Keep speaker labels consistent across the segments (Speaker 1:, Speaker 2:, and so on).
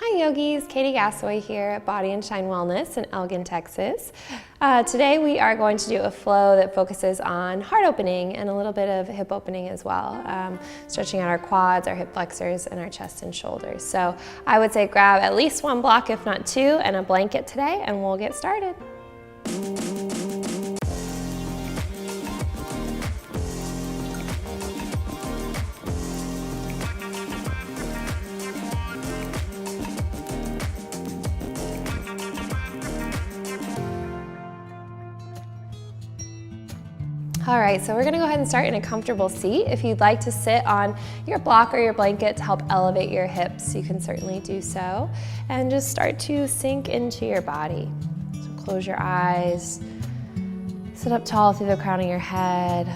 Speaker 1: Hi yogis, Katy here at Body and Shine Wellness in Elgin, Texas. Today we are going to do a flow that focuses on heart opening and a little bit of hip opening as well, stretching out our quads, our hip flexors, and our chest and shoulders. So I would say grab at least one block, if not two, and a blanket today, and we'll get started. All right, so we're gonna go ahead and start in a comfortable seat. If you'd like to sit on your block or your blanket to help elevate your hips, you can certainly do so. And just start to sink into your body. So close your eyes, sit up tall through the crown of your head.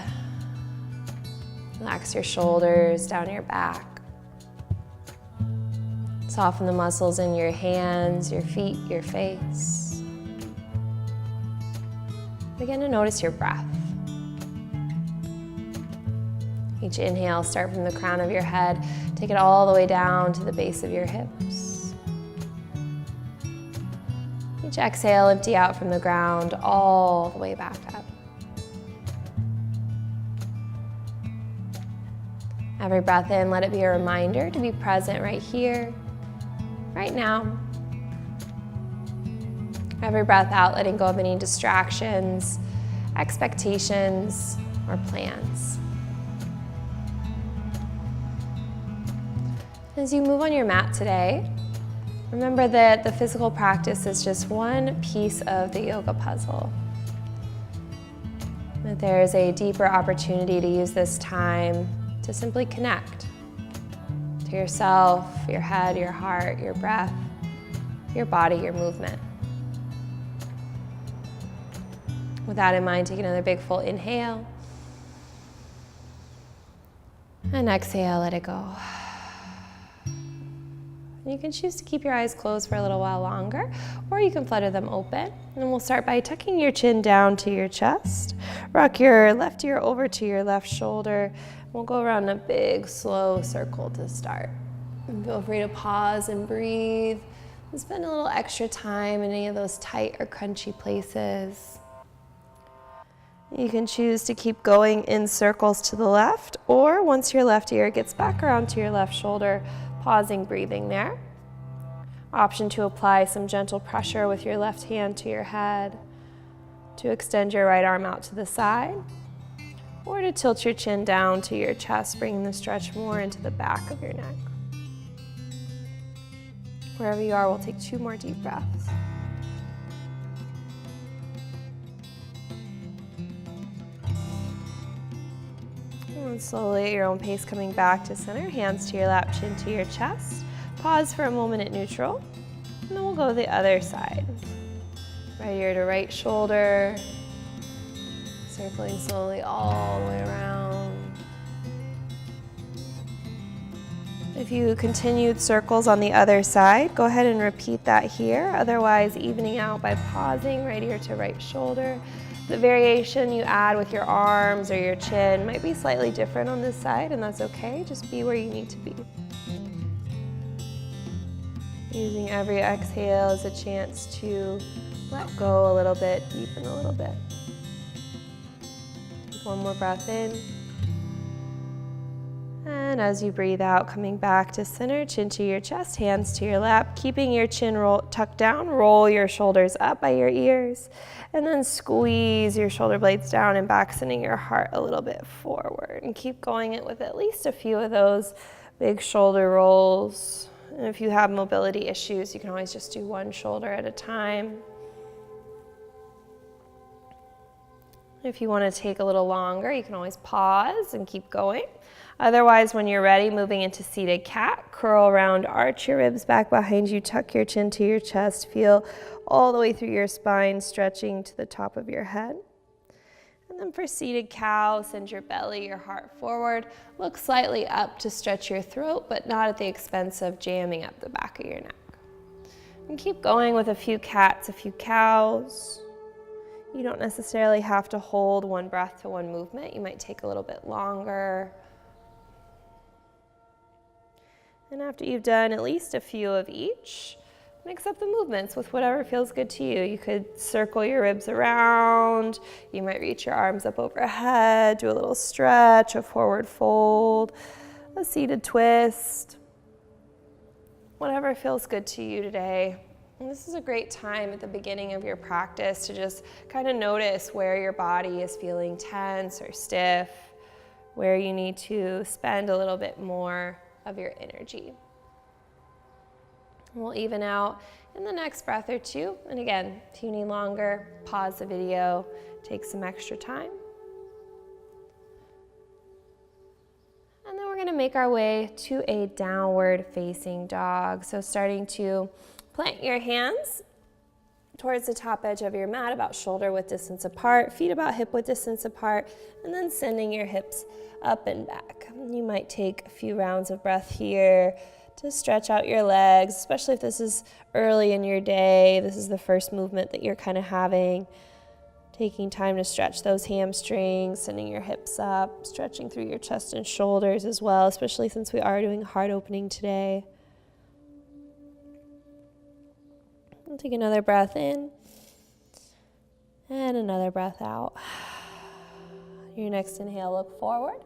Speaker 1: Relax your shoulders down your back. Soften the muscles in your hands, your feet, your face. Begin to notice your breath. Each inhale, start from the crown of your head, take it all the way down to the base of your hips. Each exhale, empty out from the ground, all the way back up. Every breath in, let it be a reminder to be present right here, right now. Every breath out, letting go of any distractions, expectations, or plans. As you move on your mat today, remember that the physical practice is just one piece of the yoga puzzle. That there is a deeper opportunity to use this time to simply connect to yourself, your head, your heart, your breath, your body, your movement. With that in mind, take another big full inhale. And exhale, let it go. You can choose to keep your eyes closed for a little while longer, or you can flutter them open. And we'll start by tucking your chin down to your chest. Rock your left ear over to your left shoulder. We'll go around a big, slow circle to start. And feel free to pause and breathe. And spend a little extra time in any of those tight or crunchy places. You can choose to keep going in circles to the left, or once your left ear gets back around to your left shoulder, pausing, breathing there. Option to apply some gentle pressure with your left hand to your head, to extend your right arm out to the side, or to tilt your chin down to your chest, bringing the stretch more into the back of your neck. Wherever you are, we'll take 2 more deep breaths. And slowly at your own pace, coming back to center, hands to your lap, chin to your chest. Pause for a moment at neutral, and then we'll go to the other side. Right ear to right shoulder, circling slowly all the way around. If you continued circles on the other side, go ahead and repeat that here. Otherwise, evening out by pausing, right ear to right shoulder. The variation you add with your arms or your chin might be slightly different on this side, and that's okay. Just be where you need to be. Using every exhale as a chance to let go a little bit, deepen a little bit. Take one more breath in. And as you breathe out, coming back to center, chin to your chest, hands to your lap, keeping your chin tucked down, roll your shoulders up by your ears, and then squeeze your shoulder blades down and back, sending your heart a little bit forward. And keep going it with at least a few of those big shoulder rolls. And if you have mobility issues, you can always just do one shoulder at a time. If you want to take a little longer, you can always pause and keep going. Otherwise, when you're ready, moving into seated cat, curl around, arch your ribs back behind you, tuck your chin to your chest, feel all the way through your spine, stretching to the top of your head. And then for seated cow, send your belly, your heart forward, look slightly up to stretch your throat, but not at the expense of jamming up the back of your neck. And keep going with a few cats, a few cows. You don't necessarily have to hold one breath to one movement. You might take a little bit longer. And after you've done at least a few of each, mix up the movements with whatever feels good to you. You could circle your ribs around. You might reach your arms up overhead, do a little stretch, a forward fold, a seated twist. Whatever feels good to you today. And this is a great time at the beginning of your practice to just kind of notice where your body is feeling tense or stiff, where you need to spend a little bit more of your energy. We'll even out in the next breath or two. And again, if you need longer, pause the video, take some extra time. And then we're going to make our way to a downward facing dog. So starting to plant your hands towards the top edge of your mat, about shoulder width distance apart, feet about hip width distance apart, and then sending your hips up and back. You might take a few rounds of breath here to stretch out your legs, especially if this is early in your day. This is the first movement that you're kind of having. Taking time to stretch those hamstrings, sending your hips up, stretching through your chest and shoulders as well, especially since we are doing heart opening today. We'll take another breath in and another breath out. Your next inhale, look forward.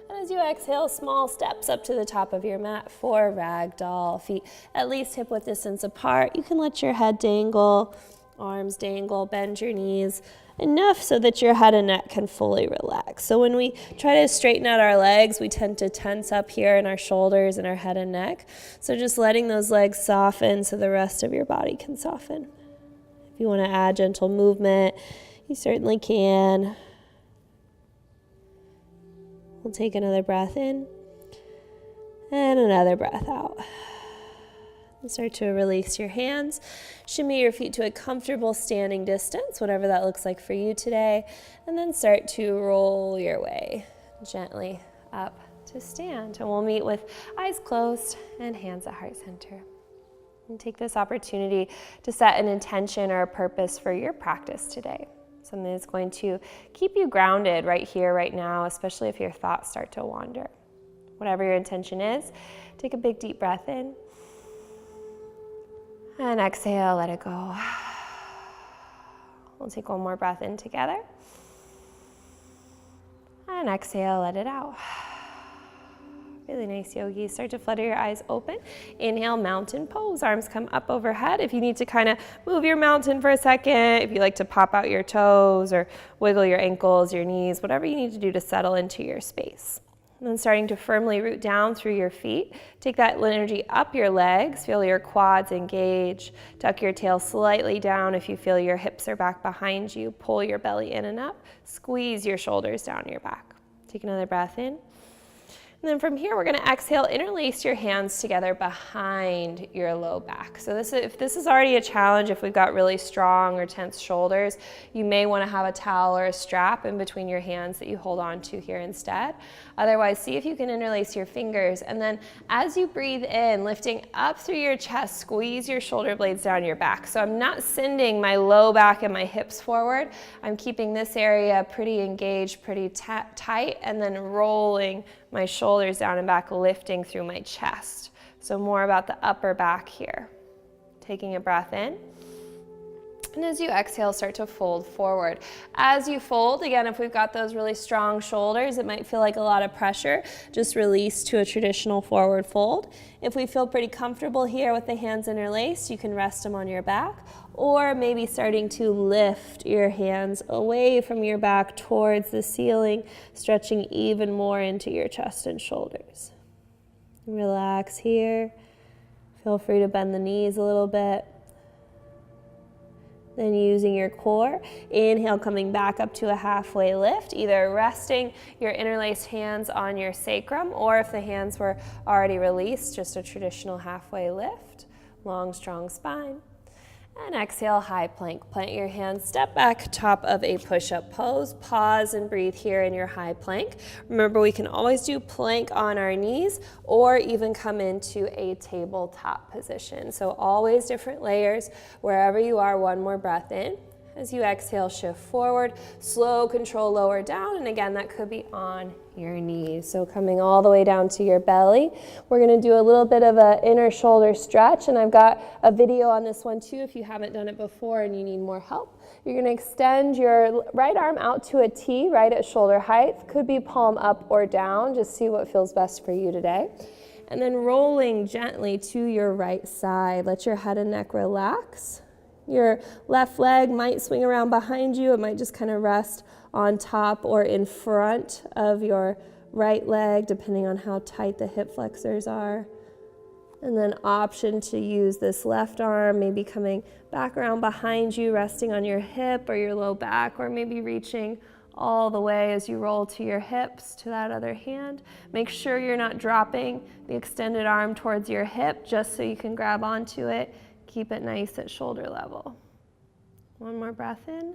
Speaker 1: And as you exhale, small steps up to the top of your mat for ragdoll. Feet at least hip width distance apart. You can let your head dangle, arms dangle, bend your knees enough so that your head and neck can fully relax. So when we try to straighten out our legs, we tend to tense up here in our shoulders and our head and neck. So just letting those legs soften so the rest of your body can soften. If you want to add gentle movement, you certainly can. We'll take another breath in and another breath out. And start to release your hands. Shimmy your feet to a comfortable standing distance, whatever that looks like for you today. And then start to roll your way gently up to stand. And we'll meet with eyes closed and hands at heart center. And take this opportunity to set an intention or a purpose for your practice today. Something that's going to keep you grounded right here, right now, especially if your thoughts start to wander. Whatever your intention is, take a big deep breath in. And exhale, let it go. We'll take one more breath in together. And exhale, let it out. Really nice, yogi. Start to flutter your eyes open. Inhale, mountain pose. Arms come up overhead. If you need to kind of move your mountain for a second, if you like to pop out your toes or wiggle your ankles, your knees, whatever you need to do to settle into your space. And then starting to firmly root down through your feet. Take that energy up your legs. Feel your quads engage. Tuck your tail slightly down if you feel your hips are back behind you. Pull your belly in and up. Squeeze your shoulders down your back. Take another breath in. And then from here, we're going to exhale, interlace your hands together behind your low back. So if this is already a challenge, if we've got really strong or tense shoulders, you may want to have a towel or a strap in between your hands that you hold on to here instead. Otherwise, see if you can interlace your fingers. And then as you breathe in, lifting up through your chest, squeeze your shoulder blades down your back. So I'm not sending my low back and my hips forward. I'm keeping this area pretty engaged, pretty tight, and then rolling my shoulders down and back, lifting through my chest. So more about the upper back here. Taking a breath in. And as you exhale, start to fold forward. As you fold, again, if we've got those really strong shoulders, it might feel like a lot of pressure. Just release to a traditional forward fold. If we feel pretty comfortable here with the hands interlaced, you can rest them on your back, or maybe starting to lift your hands away from your back towards the ceiling, stretching even more into your chest and shoulders. Relax here. Feel free to bend the knees a little bit. Then using your core, inhale, coming back up to a halfway lift, either resting your interlaced hands on your sacrum, or if the hands were already released, just a traditional halfway lift. Long, strong spine. And exhale, high plank. Plant your hands, step back, top of a push-up pose. Pause and breathe here in your high plank. Remember, we can always do plank on our knees or even come into a tabletop position. So always different layers. Wherever you are, one more breath in. As you exhale, shift forward, slow control lower down, and again, that could be on your knees. So coming all the way down to your belly. We're gonna do a little bit of an inner shoulder stretch, and I've got a video on this one too if you haven't done it before and you need more help. You're gonna extend your right arm out to a T, right at shoulder height. Could be palm up or down, just see what feels best for you today. And then rolling gently to your right side. Let your head and neck relax. Your left leg might swing around behind you. It might just kind of rest on top or in front of your right leg, depending on how tight the hip flexors are. And then option to use this left arm, maybe coming back around behind you, resting on your hip or your low back, or maybe reaching all the way as you roll to your hips to that other hand. Make sure you're not dropping the extended arm towards your hip just so you can grab onto it. Keep it nice at shoulder level. One more breath in.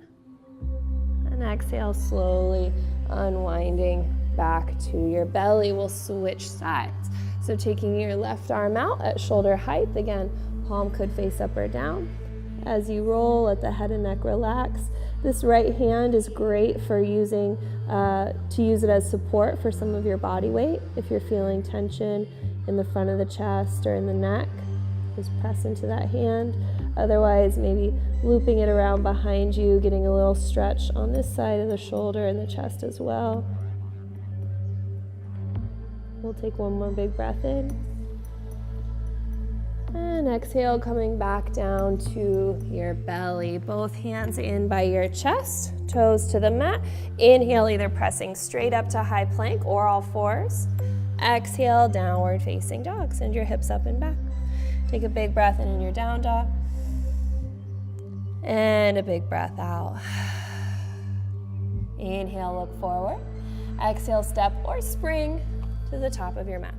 Speaker 1: And exhale, slowly unwinding back to your belly. We'll switch sides. So taking your left arm out at shoulder height. Again, palm could face up or down. As you roll, let the head and neck relax. This right hand is great for using, to use it as support for some of your body weight. If you're feeling tension in the front of the chest or in the neck, just press into that hand. Otherwise, maybe looping it around behind you, getting a little stretch on this side of the shoulder and the chest as well. We'll take one more big breath in. And exhale, coming back down to your belly. Both hands in by your chest, toes to the mat. Inhale, either pressing straight up to high plank or all fours. Exhale, downward facing dog. Send your hips up and back. Take a big breath in your down dog. And a big breath out. Inhale, look forward. Exhale, step or spring to the top of your mat.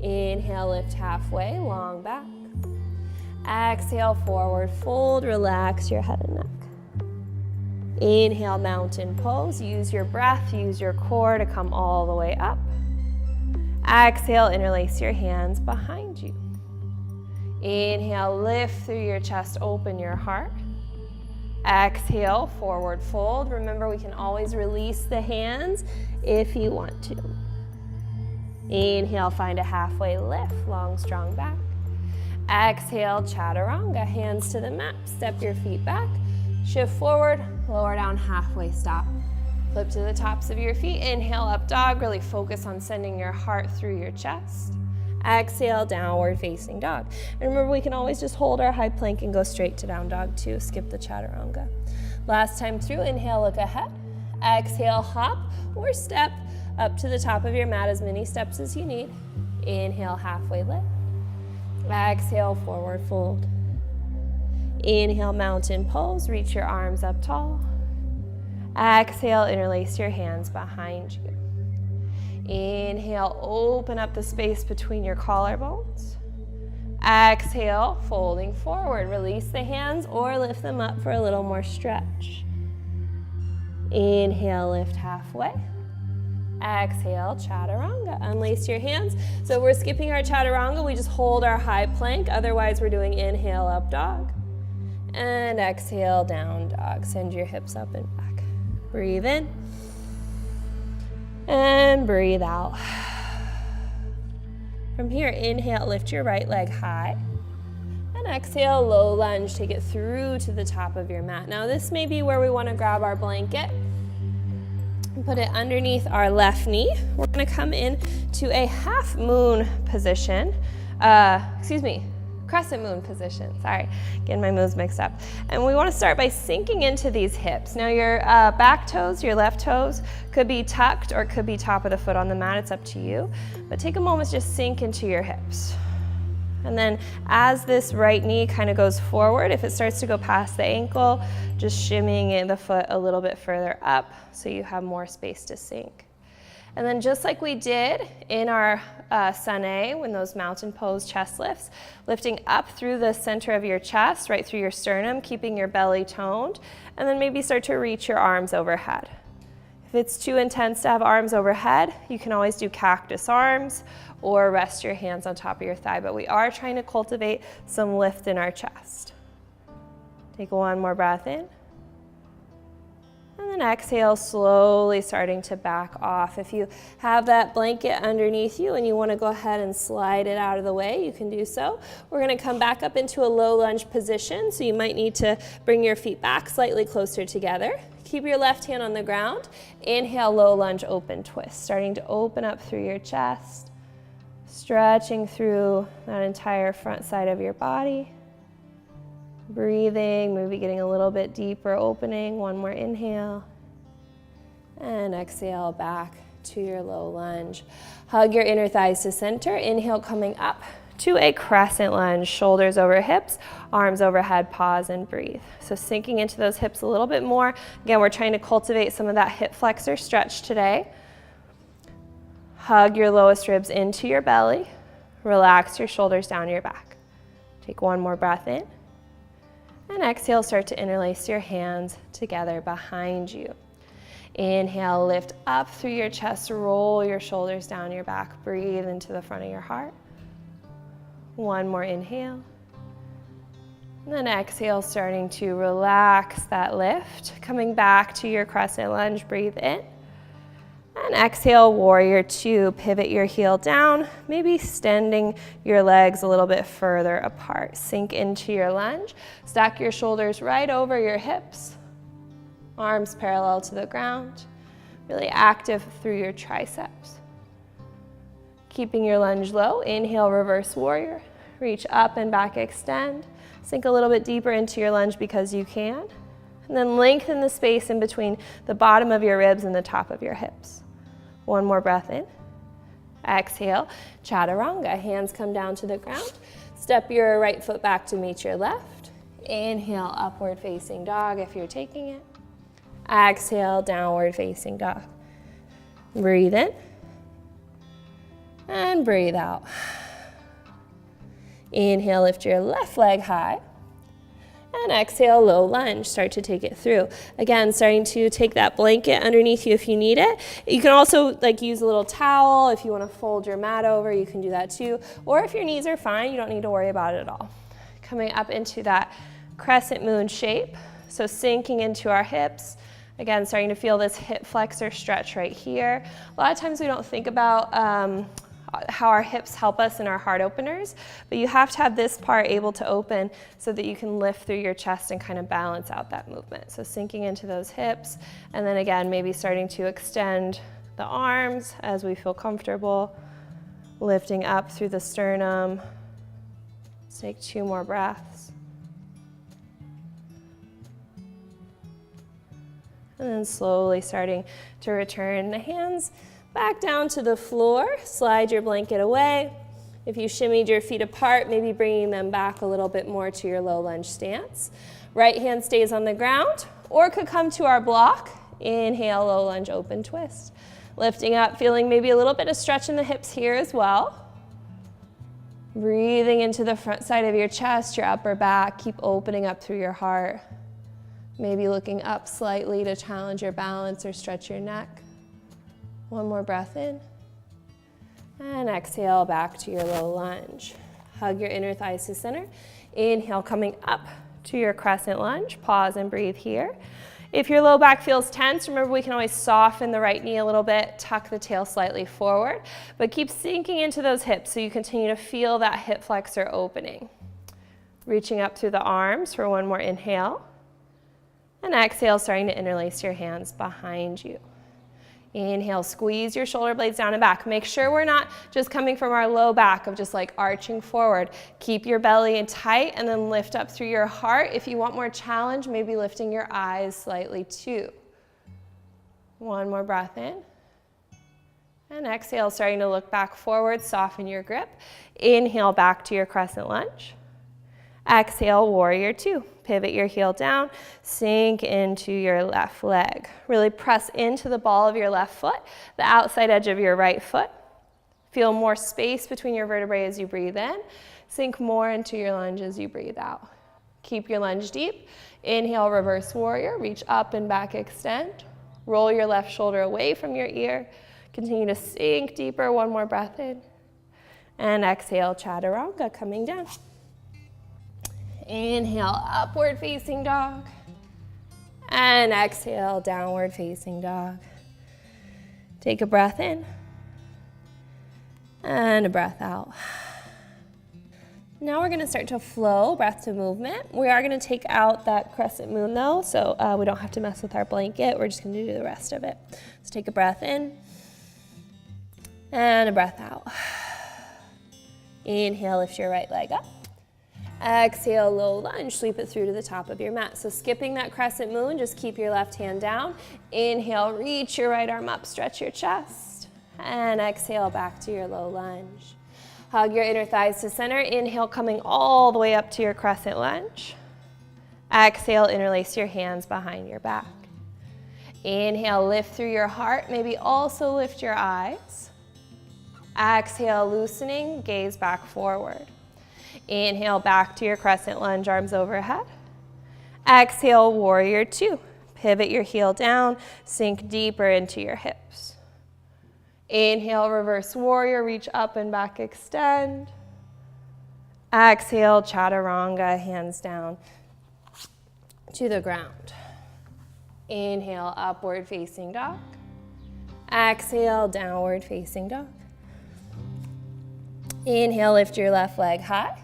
Speaker 1: Inhale, lift halfway, long back. Exhale, forward fold, relax your head and neck. Inhale, mountain pose. Use your breath, use your core to come all the way up. Exhale, interlace your hands behind you. Inhale, lift through your chest, open your heart. Exhale, forward fold. Remember, we can always release the hands if you want to. Inhale, find a halfway lift, long, strong back. Exhale, chaturanga, hands to the mat. Step your feet back, shift forward, lower down, halfway stop. Flip to the tops of your feet. Inhale, up dog. Really focus on sending your heart through your chest. Exhale, downward facing dog. And remember, we can always just hold our high plank and go straight to down dog too. Skip the chaturanga. Last time through, inhale, look ahead. Exhale, hop or step up to the top of your mat, as many steps as you need. Inhale, halfway lift. Exhale, forward fold. Inhale, mountain pose. Reach your arms up tall. Exhale, interlace your hands behind you. Inhale, open up the space between your collarbones. Exhale, folding forward. Release the hands or lift them up for a little more stretch. Inhale, lift halfway. Exhale, chaturanga. Unlace your hands. So we're skipping our chaturanga. We just hold our high plank. Otherwise, we're doing inhale, up dog. And exhale, down dog. Send your hips up and back. Breathe in. And breathe out. From here, inhale, lift your right leg high. And exhale, low lunge. Take it through to the top of your mat. Now, this may be where we want to grab our blanket. Put it underneath our left knee. We're going to come in to a half moon position. Crescent moon position. Sorry, getting my moves mixed up. And we want to start by sinking into these hips. Now your back toes, your left toes, could be tucked or could be top of the foot on the mat. It's up to you. But take a moment to just sink into your hips. And then as this right knee kind of goes forward, if it starts to go past the ankle, just shimmying the foot a little bit further up so you have more space to sink. And then just like we did in our Sun A, when those mountain pose chest lifts, lifting up through the center of your chest, right through your sternum, keeping your belly toned, and then maybe start to reach your arms overhead. If it's too intense to have arms overhead, you can always do cactus arms or rest your hands on top of your thigh, but we are trying to cultivate some lift in our chest. Take one more breath in. And then exhale, slowly starting to back off. If you have that blanket underneath you and you want to go ahead and slide it out of the way, you can do so. We're going to come back up into a low lunge position, so you might need to bring your feet back slightly closer together. Keep your left hand on the ground. Inhale, low lunge, open twist. Starting to open up through your chest, stretching through that entire front side of your body. Breathing, maybe getting a little bit deeper, opening. One more inhale. And exhale back to your low lunge. Hug your inner thighs to center. Inhale, coming up to a crescent lunge. Shoulders over hips, arms overhead, pause and breathe. So sinking into those hips a little bit more. Again, we're trying to cultivate some of that hip flexor stretch today. Hug your lowest ribs into your belly. Relax your shoulders down your back. Take one more breath in. And exhale, start to interlace your hands together behind you. Inhale, lift up through your chest, roll your shoulders down your back, breathe into the front of your heart. One more inhale. And then exhale, starting to relax that lift. Coming back to your crescent lunge, breathe in. And exhale, warrior two, pivot your heel down, maybe extending your legs a little bit further apart. Sink into your lunge, stack your shoulders right over your hips, arms parallel to the ground, really active through your triceps. Keeping your lunge low, inhale, reverse warrior, reach up and back, extend, sink a little bit deeper into your lunge because you can, and then lengthen the space in between the bottom of your ribs and the top of your hips. One more breath in. Exhale, chaturanga. Hands come down to the ground. Step your right foot back to meet your left. Inhale, upward facing dog if you're taking it. Exhale, downward facing dog. Breathe in. And breathe out. Inhale, lift your left leg high. And exhale, low lunge, start to take it through. Again, starting to take that blanket underneath you if you need it. You can also use a little towel. If you want to fold your mat over, you can do that too. Or if your knees are fine, you don't need to worry about it at all. Coming up into that crescent moon shape. So sinking into our hips. Again, starting to feel this hip flexor stretch right here. A lot of times we don't think about how our hips help us in our heart openers, but you have to have this part able to open so that you can lift through your chest and kind of balance out that movement. So sinking into those hips, and then again, maybe starting to extend the arms as we feel comfortable, lifting up through the sternum. Let's take 2 more breaths. And then slowly starting to return the hands back down to the floor. Slide your blanket away. If you shimmied your feet apart, maybe bringing them back a little bit more to your low lunge stance. Right hand stays on the ground, or could come to our block. Inhale, low lunge, open twist. Lifting up, feeling maybe a little bit of stretch in the hips here as well. Breathing into the front side of your chest, your upper back. Keep opening up through your heart. Maybe looking up slightly to challenge your balance or stretch your neck. One more breath in. And exhale back to your low lunge. Hug your inner thighs to center. Inhale, coming up to your crescent lunge. Pause and breathe here. If your low back feels tense, remember we can always soften the right knee a little bit, tuck the tail slightly forward, but keep sinking into those hips so you continue to feel that hip flexor opening. Reaching up through the arms for one more inhale. And exhale, starting to interlace your hands behind you. Inhale, squeeze your shoulder blades down and back. Make sure we're not just coming from our low back of just arching forward. Keep your belly in tight and then lift up through your heart. If you want more challenge, maybe lifting your eyes slightly too. One more breath in. And exhale, starting to look back forward, soften your grip. Inhale, back to your crescent lunge. Exhale, warrior two. Pivot your heel down, sink into your left leg. Really press into the ball of your left foot, the outside edge of your right foot. Feel more space between your vertebrae as you breathe in. Sink more into your lunge as you breathe out. Keep your lunge deep. Inhale, reverse warrior. Reach up and back, extend. Roll your left shoulder away from your ear. Continue to sink deeper. One more breath in. And exhale, chaturanga, coming down. Inhale, upward facing dog. And exhale, downward facing dog. Take a breath in and a breath out. Now we're going to start to flow, breath to movement. We are going to take out that crescent moon though, so we don't have to mess with our blanket. We're just going to do the rest of it. So take a breath in and a breath out. Inhale, lift your right leg up. Exhale, low lunge, sweep it through to the top of your mat. So skipping that crescent moon, just keep your left hand down. Inhale, reach your right arm up, stretch your chest. And exhale, back to your low lunge. Hug your inner thighs to center. Inhale, coming all the way up to your crescent lunge. Exhale, interlace your hands behind your back. Inhale, lift through your heart. Maybe also lift your eyes. Exhale, loosening, gaze back forward. Inhale, back to your crescent lunge, arms overhead. Exhale, warrior two. Pivot your heel down, sink deeper into your hips. Inhale, reverse warrior, reach up and back, extend. Exhale, chaturanga, hands down to the ground. Inhale, upward facing dog. Exhale, downward facing dog. Inhale, lift your left leg high.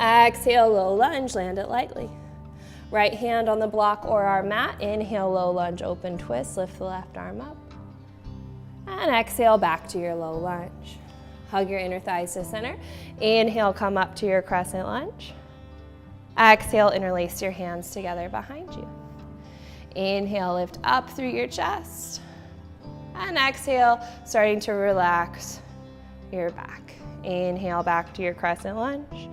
Speaker 1: Exhale, low lunge, land it lightly. Right hand on the block or our mat. Inhale, low lunge, open twist, lift the left arm up. And exhale, back to your low lunge. Hug your inner thighs to center. Inhale, come up to your crescent lunge. Exhale, interlace your hands together behind you. Inhale, lift up through your chest. And exhale, starting to relax your back. Inhale, back to your crescent lunge.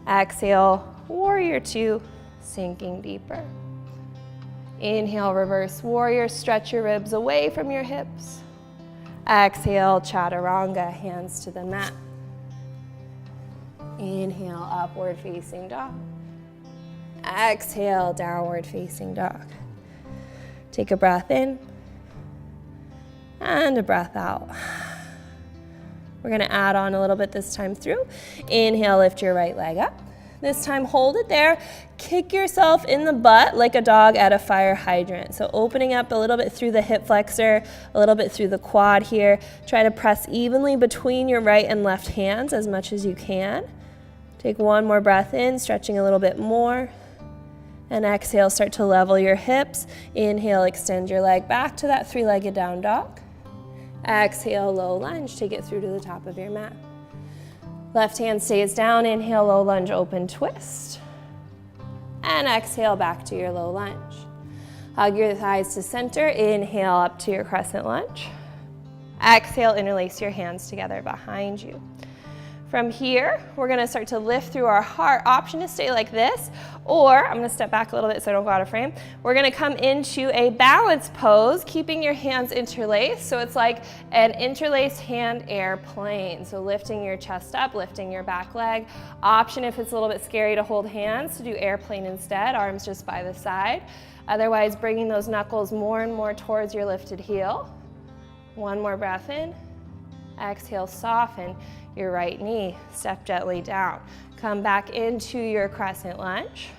Speaker 1: Exhale, warrior two, sinking deeper. Inhale, reverse warrior, stretch your ribs away from your hips. Exhale, chaturanga, hands to the mat. Inhale, upward facing dog. Exhale, downward facing dog. Take a breath in and a breath out. We're going to add on a little bit this time through. Inhale, lift your right leg up. This time, hold it there. Kick yourself in the butt like a dog at a fire hydrant. So opening up a little bit through the hip flexor, a little bit through the quad here. Try to press evenly between your right and left hands as much as you can. Take one more breath in, stretching a little bit more. And exhale, start to level your hips. Inhale, extend your leg back to that three-legged down dog. Exhale, low lunge, take it through to the top of your mat. Left hand stays down, inhale, low lunge, open twist. And exhale, back to your low lunge. Hug your thighs to center, inhale up to your crescent lunge. Exhale, interlace your hands together behind you. From here, we're gonna start to lift through our heart. Option to stay like this, or I'm gonna step back a little bit so I don't go out of frame. We're gonna come into a balance pose, keeping your hands interlaced. So it's like an interlaced hand airplane. So lifting your chest up, lifting your back leg. Option, if it's a little bit scary to hold hands, to do airplane instead, arms just by the side. Otherwise, bringing those knuckles more and more towards your lifted heel. One more breath in. Exhale, soften your right knee, step gently down. Come back into your crescent lunge.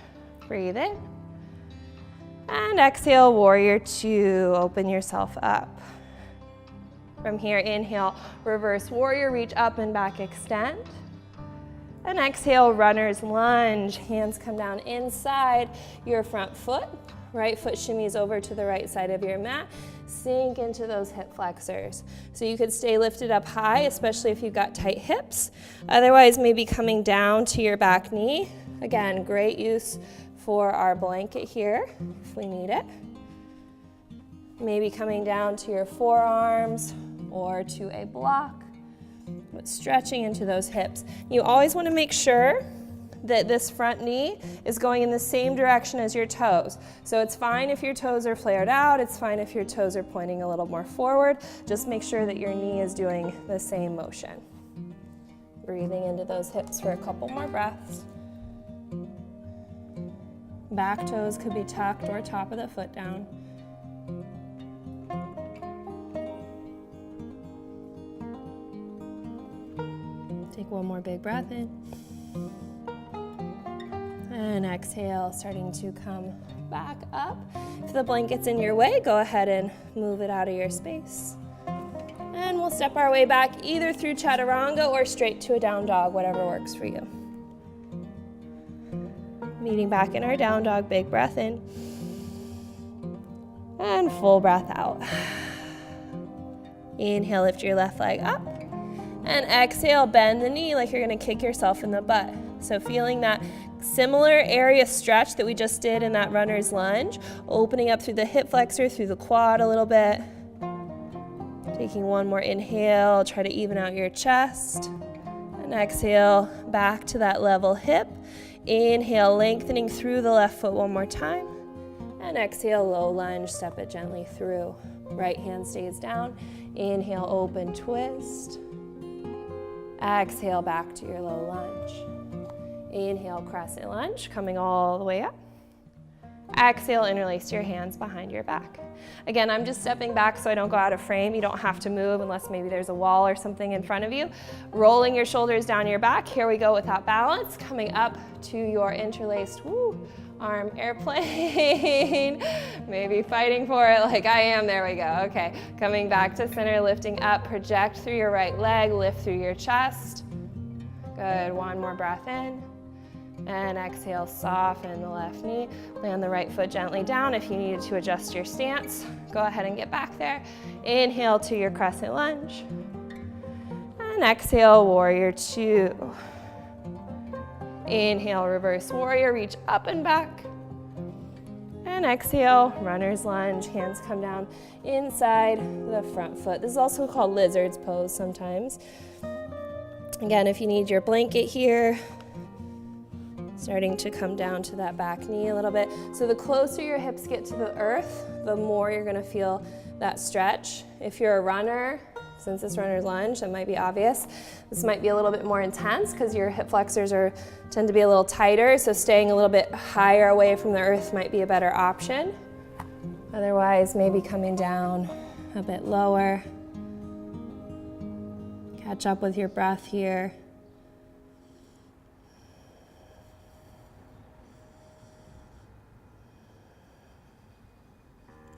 Speaker 1: Breathe in. And exhale, warrior two, open yourself up. From here, inhale, reverse warrior, reach up and back, extend. And exhale, runner's lunge. Hands come down inside your front foot. Right foot shimmies over to the right side of your mat. Sink into those hip flexors. So you could stay lifted up high, especially if you've got tight hips. Otherwise, maybe coming down to your back knee. Again, great use for our blanket here, if we need it. Maybe coming down to your forearms or to a block, but stretching into those hips. You always want to make sure that this front knee is going in the same direction as your toes. So it's fine if your toes are flared out, it's fine if your toes are pointing a little more forward. Just make sure that your knee is doing the same motion. Breathing into those hips for a couple more breaths. Back toes could be tucked or top of the foot down. Take one more big breath in. And exhale, starting to come back up. If the blanket's in your way, go ahead and move it out of your space. And we'll step our way back either through chaturanga or straight to a down dog, whatever works for you. Meeting back in our down dog, big breath in. And full breath out. Inhale, lift your left leg up. And exhale, bend the knee like you're gonna kick yourself in the butt. So feeling that similar area stretch that we just did in that runner's lunge, opening up through the hip flexor, through the quad a little bit. Taking one more inhale, try to even out your chest. And exhale, back to that level hip. Inhale, lengthening through the left foot one more time. And exhale, low lunge, step it gently through. Right hand stays down. Inhale, open twist. Exhale, back to your low lunge. Inhale, crescent lunge, coming all the way up. Exhale, interlace your hands behind your back. Again, I'm just stepping back so I don't go out of frame. You don't have to move unless maybe there's a wall or something in front of you. Rolling your shoulders down your back. Here we go with that balance. Coming up to your interlaced arm airplane. Maybe fighting for it like I am. There we go. Okay, coming back to center, lifting up. Project through your right leg, lift through your chest. Good, one more breath in. And exhale, soften the left knee. Land the right foot gently down. If you needed to adjust your stance, go ahead and get back there. Inhale to your crescent lunge. And exhale, warrior two. Inhale, reverse warrior, reach up and back. And exhale, runner's lunge. Hands come down inside the front foot. This is also called lizard's pose sometimes. Again, if you need your blanket here, starting to come down to that back knee a little bit. So the closer your hips get to the earth, the more you're gonna feel that stretch. If you're a runner, since it's runner's lunge, that might be obvious. This might be a little bit more intense because your hip flexors tend to be a little tighter, so staying a little bit higher away from the earth might be a better option. Otherwise, maybe coming down a bit lower. Catch up with your breath here.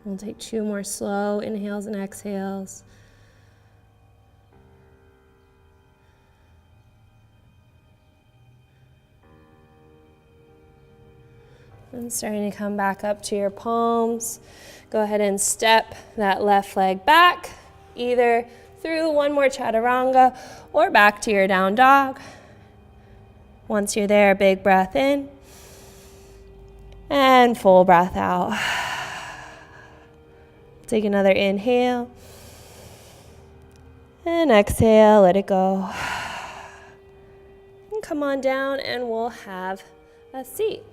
Speaker 1: We'll take 2 more slow inhales and exhales. And starting to come back up to your palms. Go ahead and step that left leg back, either through one more chaturanga or back to your down dog. Once you're there, big breath in and full breath out. Take another inhale and exhale, let it go. And come on down and we'll have a seat.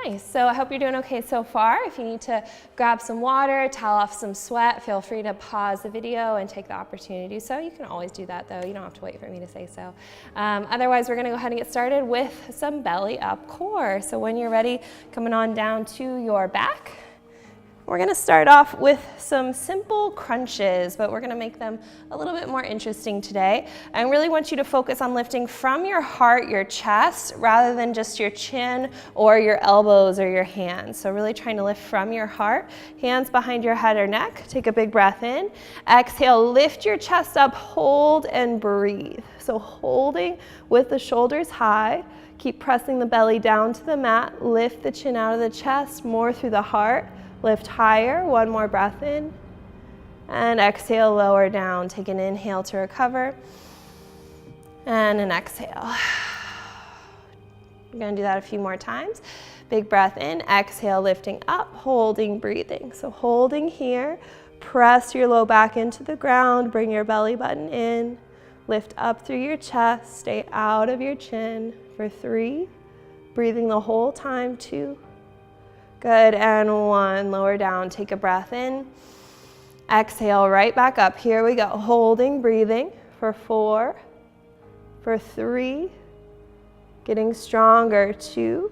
Speaker 1: Nice, so I hope you're doing okay so far. If you need to grab some water, towel off some sweat, feel free to pause the video and take the opportunity to do so. You can always do that though, you don't have to wait for me to say so. Otherwise, we're gonna go ahead and get started with some belly up core. So when you're ready, coming on down to your back. We're gonna start off with some simple crunches, but we're gonna make them a little bit more interesting today. I really want you to focus on lifting from your heart, your chest, rather than just your chin or your elbows or your hands. So really trying to lift from your heart, hands behind your head or neck. Take a big breath in. Exhale, lift your chest up, hold and breathe. So holding with the shoulders high. Keep pressing the belly down to the mat. Lift the chin out of the chest, more through the heart. Lift higher, one more breath in, and exhale, lower down. Take an inhale to recover, and an exhale. We're gonna do that a few more times. Big breath in, exhale, lifting up, holding, breathing. So holding here, press your low back into the ground, bring your belly button in, lift up through your chest, stay out of your chin for 3, breathing the whole time, 2, good, and 1, lower down, take a breath in, exhale, right back up, here we go, holding, breathing for 4, for 3, getting stronger, 2,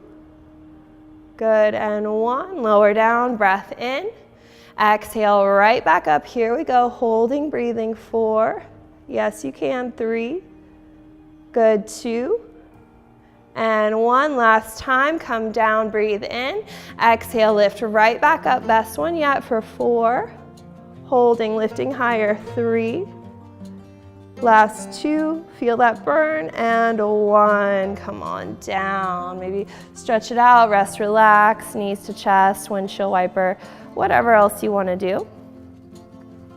Speaker 1: good, and 1, lower down, breath in, exhale, right back up, here we go, holding, breathing, 4, yes you can, 3, good, 2, And one last time, come down, breathe in. Exhale, lift right back up. Best one yet for 4. Holding, lifting higher, 3. Last 2, feel that burn, and 1. Come on down. Maybe stretch it out, rest, relax, knees to chest, windshield wiper, whatever else you want to do.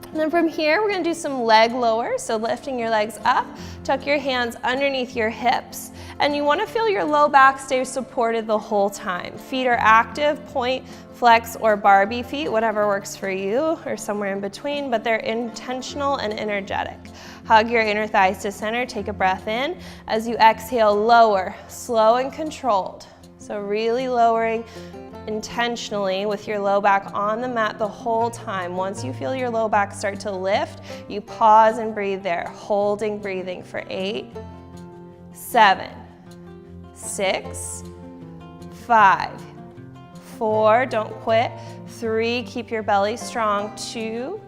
Speaker 1: And then from here, we're going to do some leg lowers. So lifting your legs up, tuck your hands underneath your hips, and you want to feel your low back stay supported the whole time. Feet are active, point, flex, or Barbie feet, whatever works for you, or somewhere in between, but they're intentional and energetic. Hug your inner thighs to center, take a breath in. As you exhale, lower, slow and controlled. So really lowering intentionally with your low back on the mat the whole time. Once you feel your low back start to lift, you pause and breathe there, holding, breathing for 8, 7, 6, 5, 4, don't quit, 3, keep your belly strong, 2,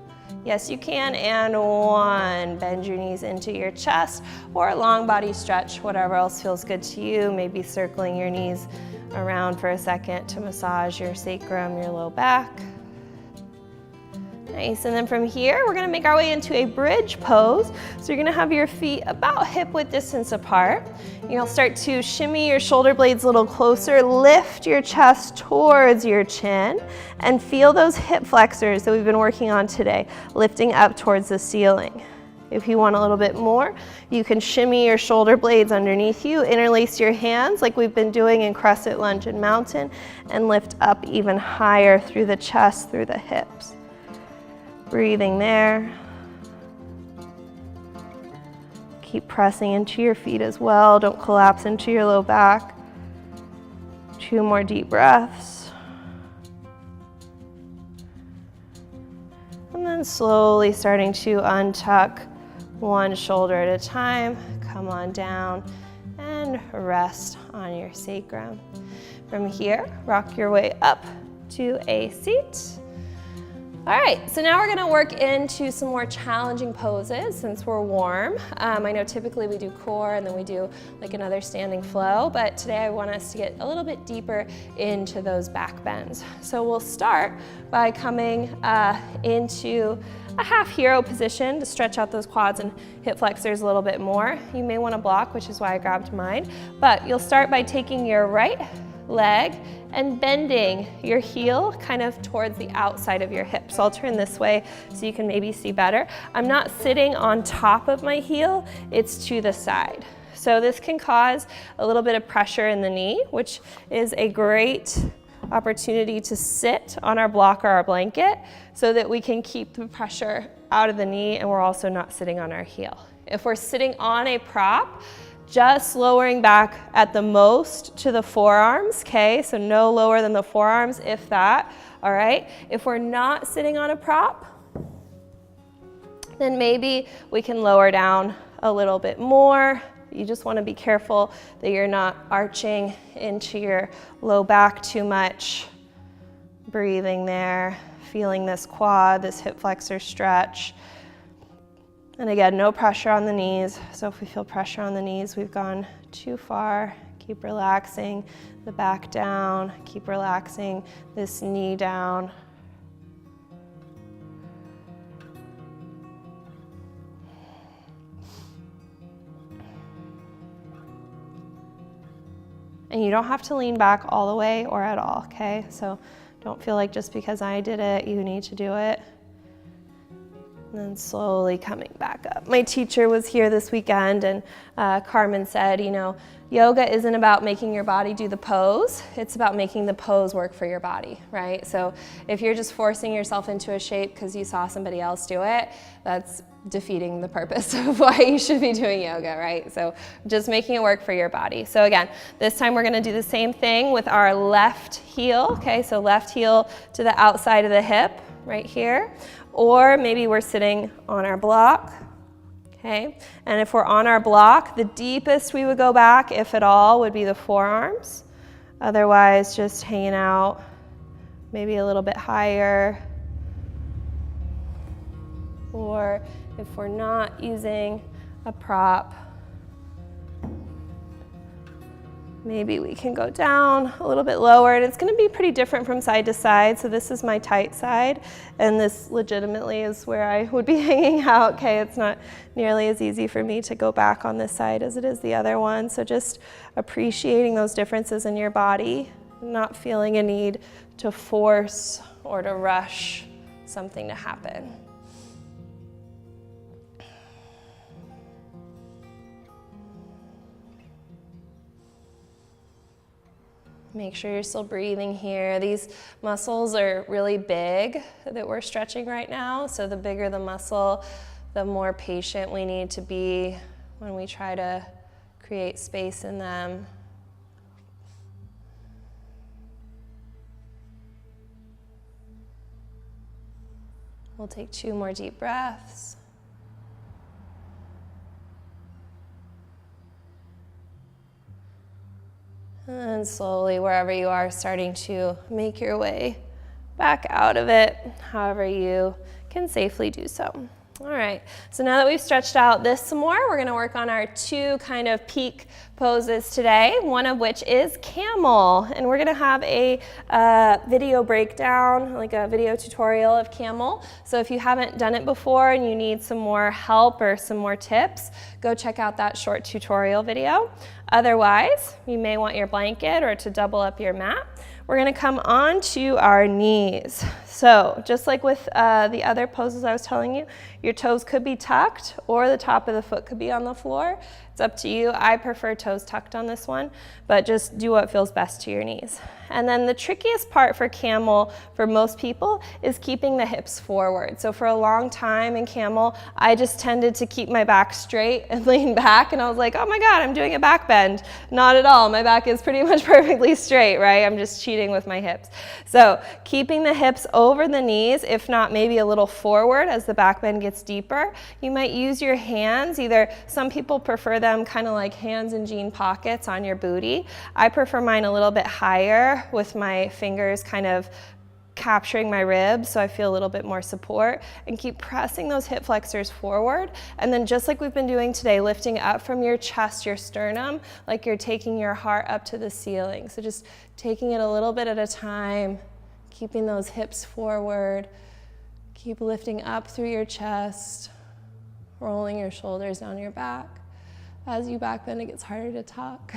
Speaker 1: yes you can, and 1, bend your knees into your chest, or a long body stretch, whatever else feels good to you, maybe circling your knees around for a second to massage your sacrum, your low back. Nice, and then from here, we're gonna make our way into a bridge pose. So you're gonna have your feet about hip width distance apart. You'll start to shimmy your shoulder blades a little closer, lift your chest towards your chin, and feel those hip flexors that we've been working on today, lifting up towards the ceiling. If you want a little bit more, you can shimmy your shoulder blades underneath you, interlace your hands like we've been doing in crescent lunge and mountain, and lift up even higher through the chest, through the hips. Breathing there. Keep pressing into your feet as well. Don't collapse into your low back. 2 more deep breaths. And then slowly starting to untuck one shoulder at a time. Come on down and rest on your sacrum. From here, rock your way up to a seat. All right, so now we're gonna work into some more challenging poses since we're warm. I know typically we do core and then we do like another standing flow, but today I want us to get a little bit deeper into those back bends. So we'll start by coming into a half hero position to stretch out those quads and hip flexors a little bit more. You may wanna block, which is why I grabbed mine, but you'll start by taking your right leg and bending your heel kind of towards the outside of your hip. So I'll turn this way so you can maybe see better. I'm not sitting on top of my heel, it's to the side. So this can cause a little bit of pressure in the knee, which is a great opportunity to sit on our block or our blanket so that we can keep the pressure out of the knee and we're also not sitting on our heel. If we're sitting on a prop, just lowering back at the most to the forearms, okay? So no lower than the forearms, if that, all right? If we're not sitting on a prop, then maybe we can lower down a little bit more. You just wanna be careful that you're not arching into your low back too much. Breathing there, feeling this quad, this hip flexor stretch. And again, no pressure on the knees. So if we feel pressure on the knees, we've gone too far. Keep relaxing the back down. Keep relaxing this knee down. And you don't have to lean back all the way or at all, okay? So don't feel like just because I did it, you need to do it. And then slowly coming back up. My teacher was here this weekend and Carmen said, you know, yoga isn't about making your body do the pose, it's about making the pose work for your body, right? So if you're just forcing yourself into a shape because you saw somebody else do it, that's defeating the purpose of why you should be doing yoga, right? So just making it work for your body. So again, this time we're gonna do the same thing with our left heel, okay? So left heel to the outside of the hip, right here. Or maybe we're sitting on our block, okay? And if we're on our block, the deepest we would go back, if at all, would be the forearms. Otherwise, just hanging out, maybe a little bit higher. Or if we're not using a prop, Maybe we can go down a little bit lower, and it's going to be pretty different from side to side. So this is my tight side, and this legitimately is where I would be hanging out. Okay, it's not nearly as easy for me to go back on this side as it is the other one. So just appreciating those differences in your body, not feeling a need to force or to rush something to happen. Make sure you're still breathing here. These muscles are really big that we're stretching right now. So the bigger the muscle, the more patient we need to be when we try to create space in them. We'll take 2 more deep breaths. And then slowly, wherever you are, starting to make your way back out of it, however you can safely do so. All right, so now that we've stretched out this some more, we're gonna work on our 2 kind of peak poses today, one of which is camel. And we're gonna have a video breakdown, like a video tutorial of camel. So if you haven't done it before and you need some more help or some more tips, go check out that short tutorial video. Otherwise, you may want your blanket or to double up your mat. We're gonna come onto our knees. So just like with the other poses I was telling you, your toes could be tucked or the top of the foot could be on the floor. It's up to you. I prefer toes tucked on this one, but just do what feels best to your knees. And then the trickiest part for camel for most people is keeping the hips forward. So for a long time in camel, I just tended to keep my back straight and lean back, and I was like, oh my God, I'm doing a back bend. Not at all. My back is pretty much perfectly straight, right? I'm just cheating with my hips. So keeping the hips over the knees, if not maybe a little forward as the back bend gets deeper. You might use your hands. Either some people prefer them kind of like hands in jean pockets on your booty. I prefer mine a little bit higher with my fingers kind of capturing my ribs so I feel a little bit more support, and keep pressing those hip flexors forward. And then just like we've been doing today, lifting up from your chest, your sternum, like you're taking your heart up to the ceiling. So just taking it a little bit at a time, keeping those hips forward. Keep lifting up through your chest, rolling your shoulders down your back. As you back bend, it gets harder to tuck.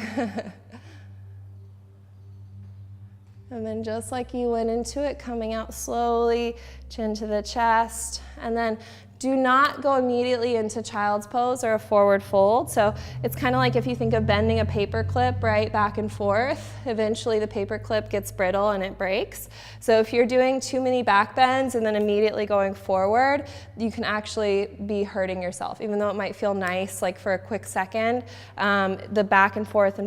Speaker 1: And then just like you went into it, coming out slowly, chin to the chest, and then do not go immediately into child's pose or a forward fold. So it's kind of like if you think of bending a paper clip, right, back and forth, eventually the paper clip gets brittle and it breaks. So if you're doing too many back bends and then immediately going forward, you can actually be hurting yourself. Even though it might feel nice, like for a quick second, the back and forth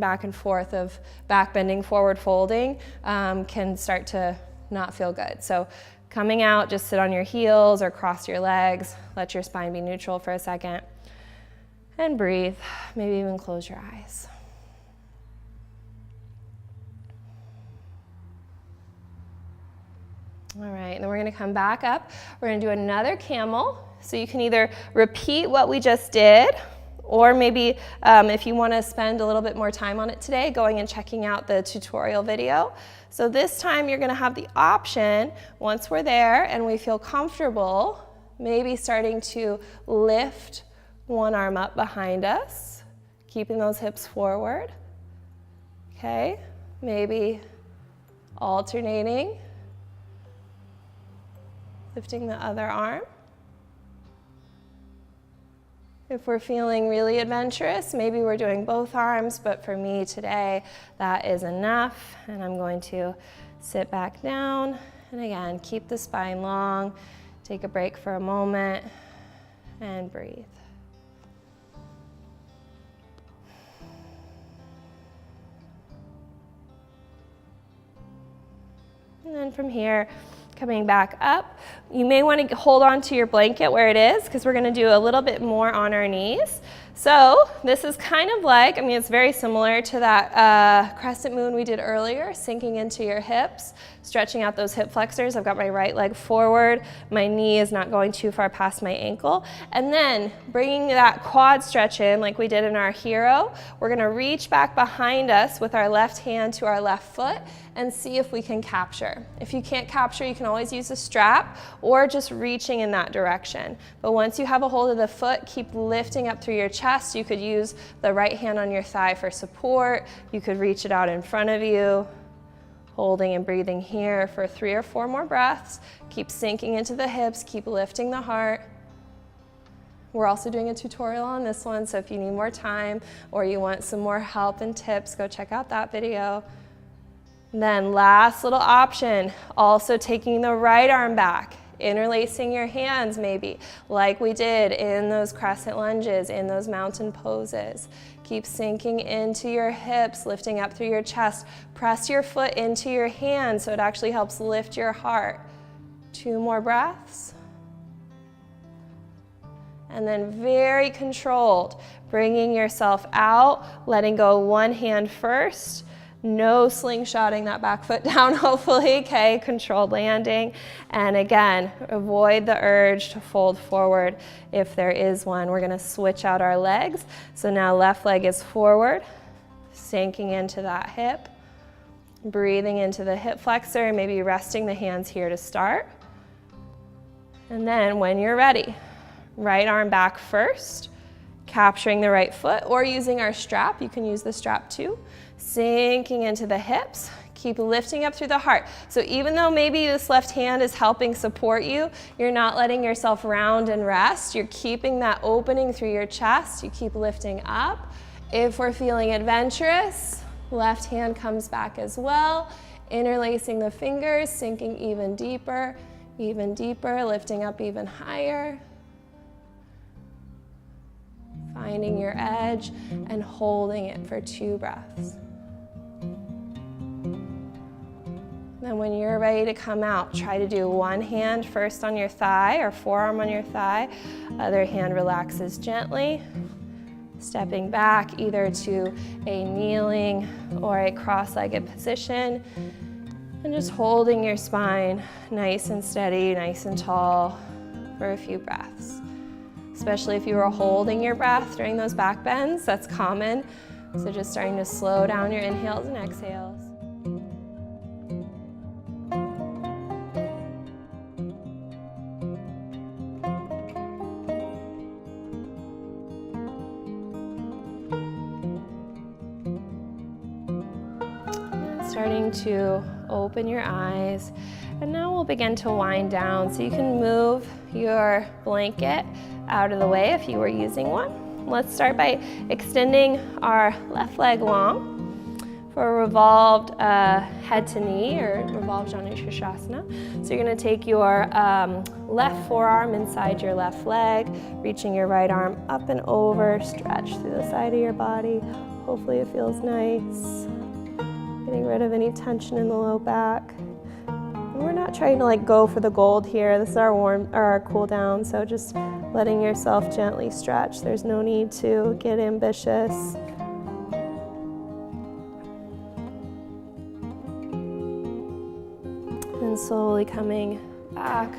Speaker 1: of back bending, forward folding can start to not feel good. So coming out, just sit on your heels or cross your legs. Let your spine be neutral for a second. And breathe. Maybe even close your eyes. All right, and then we're gonna come back up. We're gonna do another camel. So you can either repeat what we just did, or maybe if you wanna spend a little bit more time on it today, going and checking out the tutorial video. So this time you're gonna have the option, once we're there and we feel comfortable, maybe starting to lift one arm up behind us, keeping those hips forward. Okay, maybe alternating, lifting the other arm. If we're feeling really adventurous, maybe we're doing both arms, but for me today, that is enough. And I'm going to sit back down. And again, keep the spine long, take a break for a moment, and breathe. And then from here, coming back up, you may want to hold on to your blanket where it is because we're going to do a little bit more on our knees. So this is kind of like, I mean, it's very similar to that crescent moon we did earlier, sinking into your hips, stretching out those hip flexors. I've got my right leg forward, my knee is not going too far past my ankle, and then bringing that quad stretch in like we did in our hero. We're gonna reach back behind us with our left hand to our left foot and see if we can capture. If you can't capture, you can always use a strap or just reaching in that direction. But once you have a hold of the foot, keep lifting up through your chest. You could use the right hand on your thigh for support. You could reach it out in front of you, holding and breathing here for 3 or 4 more breaths. Keep sinking into the hips, keep lifting the heart. We're also doing a tutorial on this one, so if you need more time or you want some more help and tips, go check out that video. And then last little option, also taking the right arm back, interlacing your hands maybe, like we did in those crescent lunges, in those mountain poses. Keep sinking into your hips, lifting up through your chest. Press your foot into your hand so it actually helps lift your heart. 2 more breaths. And then very controlled, bringing yourself out, letting go one hand first. No slingshotting that back foot down, hopefully, okay? Controlled landing. And again, avoid the urge to fold forward if there is one. We're gonna switch out our legs. So now left leg is forward, sinking into that hip, breathing into the hip flexor, maybe resting the hands here to start. And then when you're ready, right arm back first, capturing the right foot, or using our strap. You can use the strap too. Sinking into the hips, keep lifting up through the heart. So even though maybe this left hand is helping support you, you're not letting yourself round and rest. You're keeping that opening through your chest. You keep lifting up. If we're feeling adventurous, left hand comes back as well. Interlacing the fingers, sinking even deeper, lifting up even higher. Finding your edge and holding it for 2 breaths. Then when you're ready to come out, try to do one hand first on your thigh or forearm on your thigh. Other hand relaxes gently. Stepping back either to a kneeling or a cross-legged position. And just holding your spine nice and steady, nice and tall for a few breaths. Especially if you were holding your breath during those back bends, that's common. So just starting to slow down your inhales and exhales. Starting to open your eyes. And now we'll begin to wind down. So you can move your blanket out of the way if you were using one. Let's start by extending our left leg long for a revolved head to knee or revolved Janu Shirshasana. So you're gonna take your left forearm inside your left leg, reaching your right arm up and over, stretch through the side of your body. Hopefully it feels nice. Getting rid of any tension in the low back. And we're not trying to go for the gold here. This is our cool down, so just letting yourself gently stretch. There's no need to get ambitious. And slowly coming back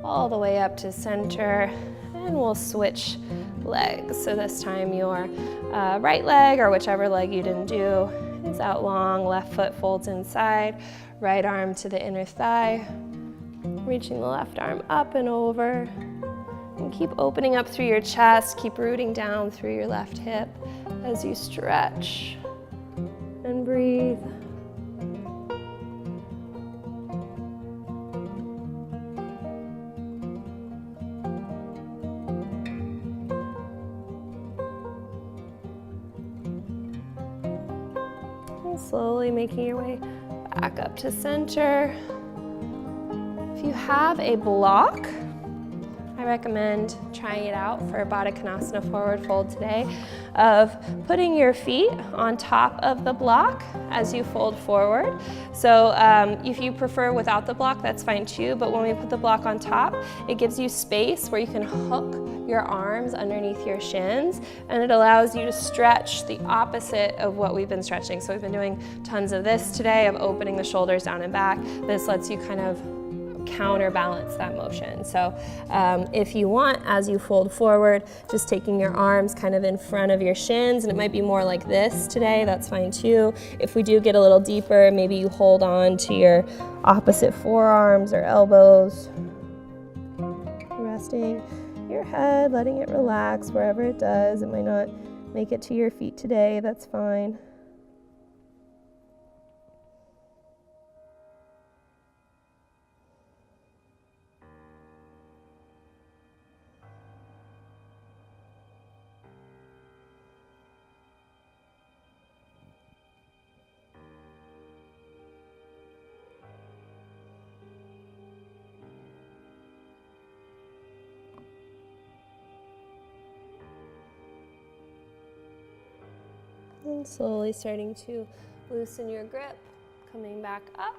Speaker 1: all the way up to center, and we'll switch legs. So this time your right leg, or whichever leg you didn't do, is out long, left foot folds inside, right arm to the inner thigh, reaching the left arm up and over, and keep opening up through your chest, keep rooting down through your left hip as you stretch and breathe. Slowly making your way back up to center. If you have a block, I recommend trying it out for Baddha Konasana forward fold today, of putting your feet on top of the block as you fold forward. So if you prefer without the block, that's fine too, but when we put the block on top, it gives you space where you can hook your arms underneath your shins, and it allows you to stretch the opposite of what we've been stretching. So we've been doing tons of this today, of opening the shoulders down and back. This lets you kind of counterbalance that motion. So if you want, as you fold forward, just taking your arms kind of in front of your shins, and it might be more like this today, that's fine too. If we do get a little deeper, maybe you hold on to your opposite forearms or elbows, resting your head, letting it relax wherever it does. It might not make it to your feet today, that's fine. And slowly starting to loosen your grip, coming back up.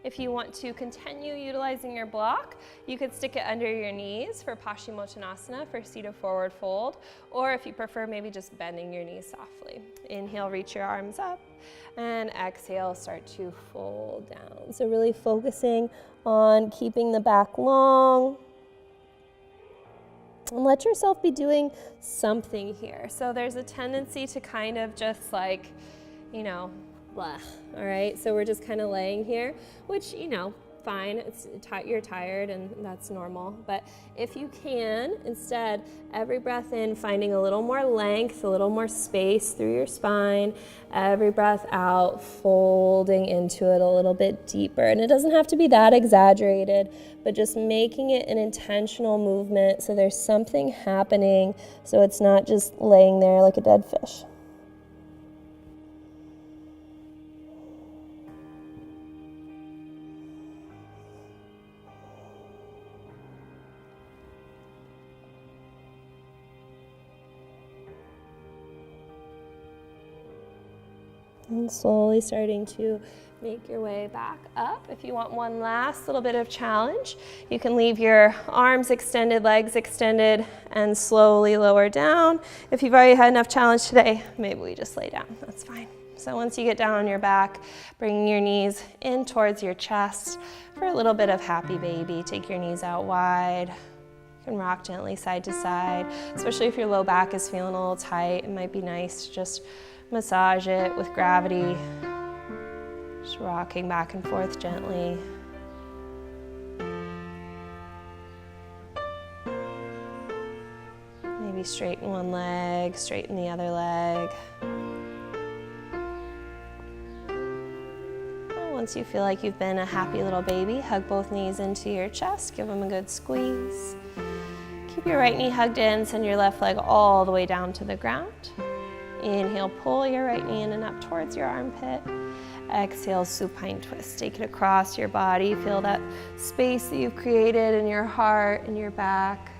Speaker 1: If you want to continue utilizing your block, you could stick it under your knees for Paschimottanasana, for seated forward fold, or if you prefer, maybe just bending your knees softly. Inhale, reach your arms up, and exhale, start to fold down. So really focusing on keeping the back long. And let yourself be doing something here. So there's a tendency to kind of just like, blah, all right? So we're just kind of laying here, which, fine, you're tired and that's normal. But if you can, instead, every breath in, finding a little more length, a little more space through your spine. Every breath out, folding into it a little bit deeper. And it doesn't have to be that exaggerated, but just making it an intentional movement so there's something happening, so it's not just laying there like a dead fish. And slowly starting to make your way back up. If you want one last little bit of challenge, you can leave your arms extended, legs extended, and slowly lower down. If you've already had enough challenge today, maybe we just lay down. That's fine. So once you get down on your back, bringing your knees in towards your chest for a little bit of happy baby. Take your knees out wide. You can rock gently side to side, especially if your low back is feeling a little tight. It might be nice to just massage it with gravity, just rocking back and forth gently. Maybe straighten one leg, straighten the other leg. And once you feel like you've been a happy little baby, hug both knees into your chest, give them a good squeeze. Keep your right knee hugged in, send your left leg all the way down to the ground. Inhale, pull your right knee in and up towards your armpit. Exhale, supine twist. Take it across your body. Feel that space that you've created in your heart and your back.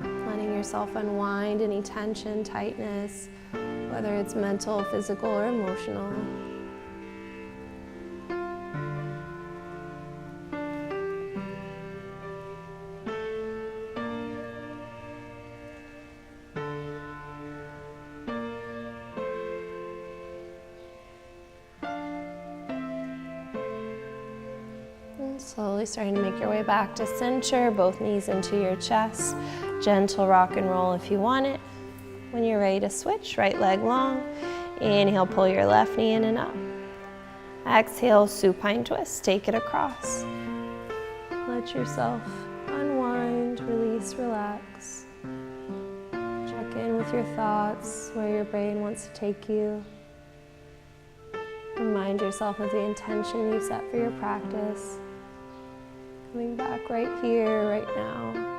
Speaker 1: Letting yourself unwind any tension, tightness, whether it's mental, physical, or emotional. Slowly starting to make your way back to center, both knees into your chest. Gentle rock and roll if you want it. When you're ready to switch, right leg long. Inhale, pull your left knee in and up. Exhale, supine twist, take it across. Let yourself unwind, release, relax. Check in with your thoughts, where your brain wants to take you. Remind yourself of the intention you set for your practice. Coming back right here, right now.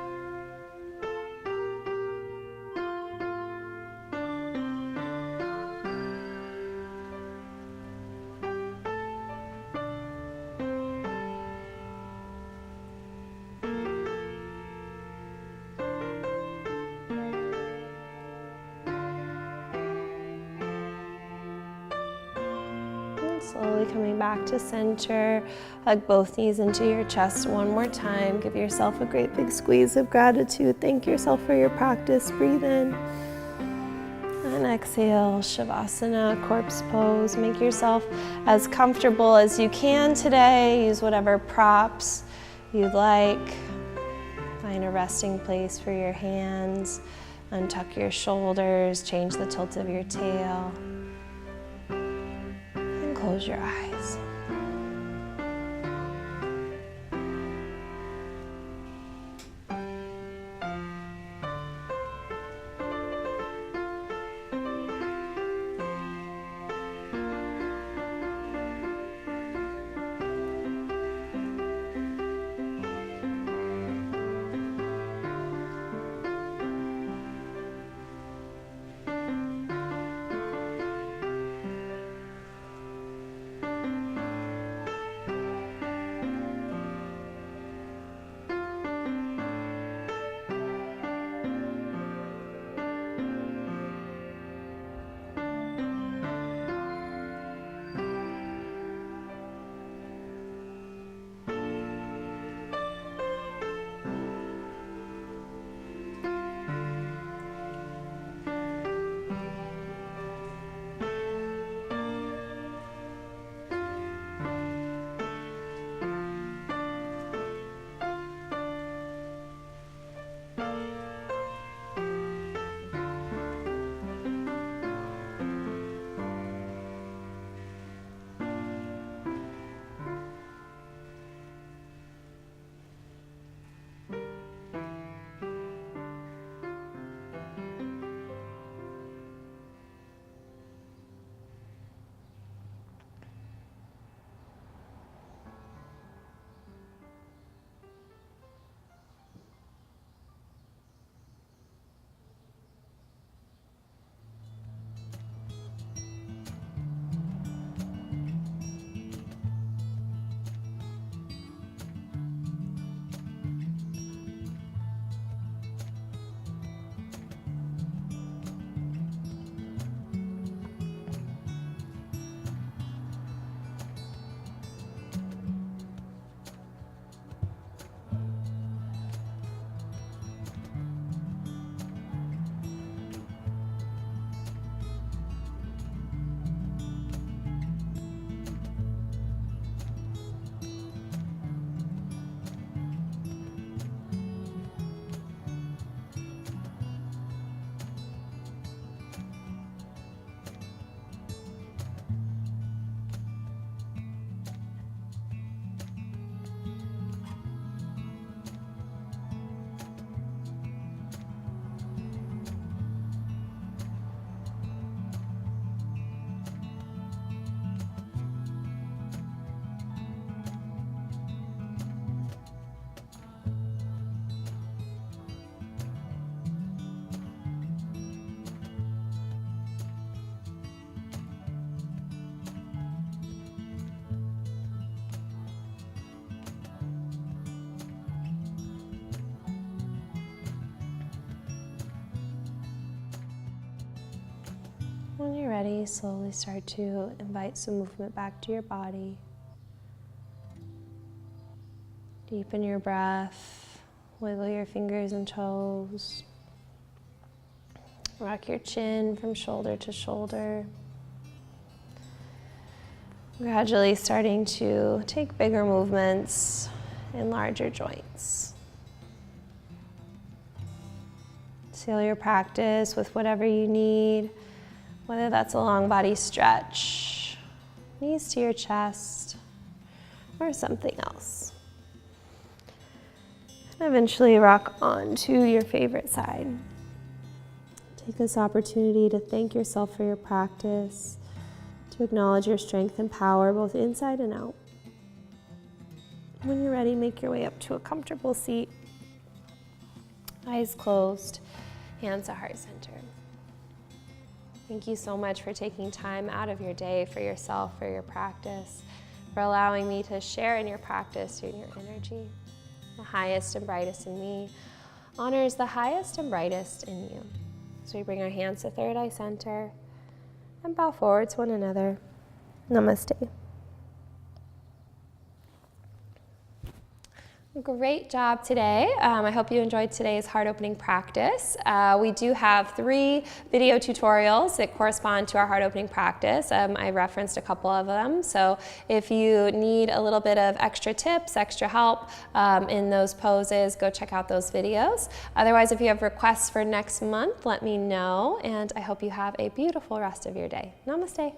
Speaker 1: Slowly coming back to center. Hug both knees into your chest one more time. Give yourself a great big squeeze of gratitude. Thank yourself for your practice. Breathe in. And exhale, Shavasana, corpse pose. Make yourself as comfortable as you can today. Use whatever props you'd like. Find a resting place for your hands. Untuck your shoulders. Change the tilt of your tail. And close your eyes. When you're ready, slowly start to invite some movement back to your body. Deepen your breath, wiggle your fingers and toes. Rock your chin from shoulder to shoulder. Gradually starting to take bigger movements in larger joints. Seal your practice with whatever you need. Whether that's a long body stretch, knees to your chest, or something else. And eventually rock onto your favorite side. Take this opportunity to thank yourself for your practice, to acknowledge your strength and power both inside and out. When you're ready, make your way up to a comfortable seat. Eyes closed, hands at heart center. Thank you so much for taking time out of your day for yourself, for your practice, for allowing me to share in your practice and your energy. The highest and brightest in me honors the highest and brightest in you. So we bring our hands to third eye center and bow forward to one another. Namaste. Great job today. I hope you enjoyed today's heart opening practice. We do have 3 video tutorials that correspond to our heart opening practice. I referenced a couple of them, so if you need a little bit of extra tips, extra help in those poses, go check out those videos. Otherwise, if you have requests for next month, let me know, and I hope you have a beautiful rest of your day. Namaste.